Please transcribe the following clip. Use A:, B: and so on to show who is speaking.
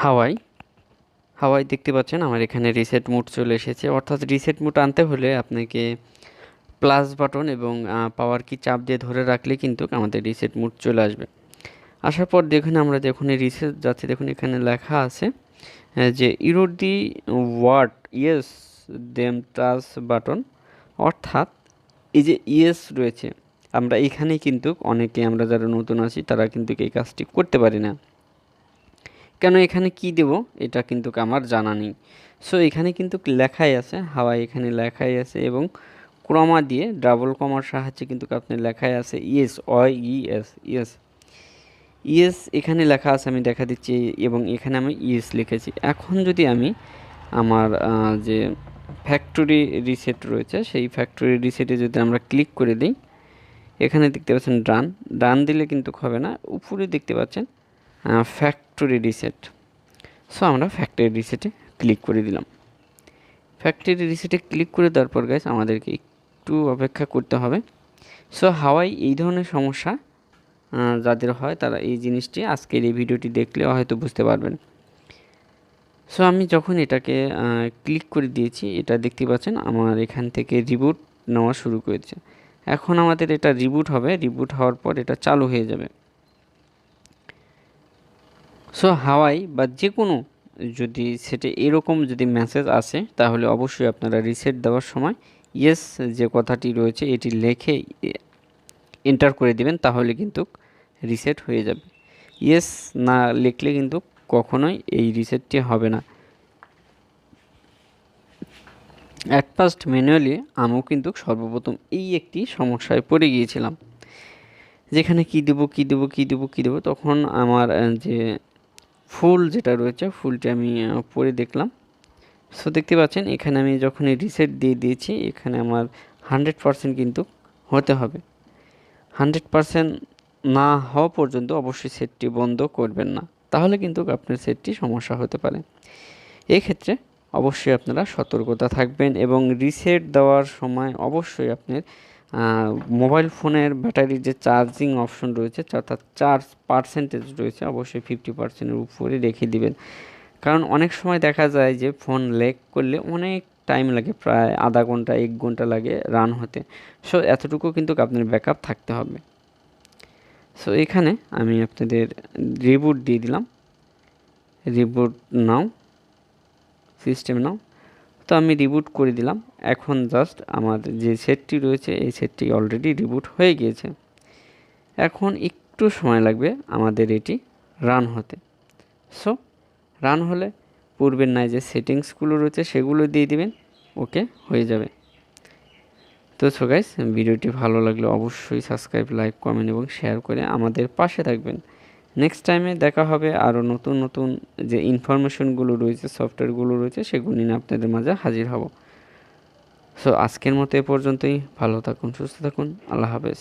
A: হাওয়াই হাওয়াই দেখতে পাচ্ছেন আমার এখানে রিসেট মোড চলে এসেছে। অর্থাৎ রিসেট মোড আনতে হলে আপনাকে প্লাস বাটন এবং পাওয়ার কি চাপ দিয়ে ধরে রাখলে কিন্তু আমাদের রিসেট মোড চলে আসবে। আসার পর দেখুন আমরা যখন রিসেট যাচ্ছি, দেখুন এখানে লেখা আছে যে erode the word yes then touch button. অর্থাৎ এই যে ইয়েস রয়েছে, আমরা এখানেই কিন্তু অনেকে আমরা যারা নতুন আছি তারা কিন্তু এই কাজটি করতে পারি না। কেন এখানে কি দেব এটা কিন্তু আমার জানা নেই। সো এখানে কিন্তু লেখাই আছে হাওয়াই, এখানে লেখাই আছে এবং ক্রমা দিয়ে ডাবল কমার সাহায্যে কিন্তু আপনার লেখাই আছে ইয়েস ইএস ইয়েস ইয়েস এখানে লেখা আছে, আমি দেখা দিচ্ছি এবং এখানে আমি ইয়েস লিখেছি। এখন যদি আমি আমার যে ফ্যাক্টরি রিসেট রয়েছে সেই ফ্যাক্টরি রিসেটে যদি আমরা ক্লিক করে দিই, এখানে দেখতে পাচ্ছেন ডান দিলে কিন্তু হবে না, উপরে দেখতে পাচ্ছেন ফ্যাক্টরি রিসেট। সো আমরা ফ্যাক্টরি রিসেটে ক্লিক করে দিলাম। ফ্যাক্টরি রিসেটে ক্লিক করে দেওয়ার পর গাইস আমাদেরকে একটু অপেক্ষা করতে হবে। সো হাওয়াই এই ধরনের সমস্যা যাদের হয় তারা এই জিনিসটি আজকের এই ভিডিওটি দেখলে হয়তো বুঝতে পারবেন। সো আমি যখন এটাকে ক্লিক করে দিয়েছি, এটা দেখতে পাচ্ছেন আমার এখান থেকে রিবুট নেওয়া শুরু করেছে। এখন আমাদের এটা রিবুট হবে, রিবুট হওয়ার পর এটা চালু হয়ে যাবে। সো হাওয়াই বা যে কোনো যদি সেটা এরকম যদি মেসেজ আসে তাহলে অবশ্যই আপনারা রিসেট দেওয়ার সময় ইয়েস যে কথাটি রয়েছে এটি লিখে এন্টার করে দিবেন, তাহলে কিন্তু রিসেট হয়ে যাবে। ইয়েস না লিখলে কিন্তু কখনোই এই রিসেটটি হবে না। অ্যাট ফার্স্ট ম্যানুয়ালি আমিও কিন্তু সর্বপ্রথম এই একটি সমস্যায় পড়ে গিয়েছিলাম, যেখানে কী দেবো তখন আমার যে ফুল যেটা রয়েছে ফুলটি আমি পরে দেখলাম। সো দেখতে পাচ্ছেন এখানে আমি যখনই রিসেট দিয়ে দিয়েছি, এখানে আমার 100% কিন্তু হতে হবে। 100% না হওয়া পর্যন্ত অবশ্যই সেটটি বন্ধ করবেন না, তাহলে কিন্তু আপনার সেটটি সমস্যা হতে পারে। এক্ষেত্রে অবশ্যই আপনারা সতর্কতা থাকবেন এবং রিসেট দেওয়ার সময় অবশ্যই আপনার মোবাইল ফোনের ব্যাটারির যে চার্জিং অপশন রয়েছে অর্থাৎ চার্জ পার্সেন্টেজ রয়েছে অবশ্যই 50%-এর উপরে রেখে দিবেন। কারণ অনেক সময় দেখা যায় যে ফোন ল্যাগ করলে অনেক টাইম লাগে, প্রায় আধা ঘন্টা 1 ঘন্টা লাগে রান হতে। সো এতটুকু কিন্তু আপনার ব্যাকআপ থাকতে হবে। সো এখানে আমি আপনাদের রিবুট দিয়ে দিলাম, রিবুট নাও সিস্টেম নাও। তো আমি রিবুট করে দিলাম। এখন জাস্ট আমার যে সেটটি রয়েছে এই সেটটি অলরেডি রিবুট হয়ে গিয়েছে। এখন একটু সময় লাগবে আমাদের এটি রান হতে। সো রান হলে পূর্বের নাই যে সেটিংসগুলো রয়েছে সেগুলো দিয়ে দিবেন, ওকে হয়ে যাবে। তো সো গাইস ভিডিওটি ভালো লাগলে অবশ্যই সাবস্ক্রাইব, লাইক, কমেন্ট এবং শেয়ার করে আমাদের পাশে থাকবেন। নেক্সট টাইমে দেখা হবে আরও নতুন নতুন যে ইনফরমেশনগুলো রয়েছে সফটওয়্যারগুলো রয়েছে সেগুলো নিয়ে আপনাদের মাঝে হাজির হব। সো আজকের মতো এ পর্যন্তই। ভালো থাকুন, সুস্থ থাকুন, আল্লাহ হাফেজ।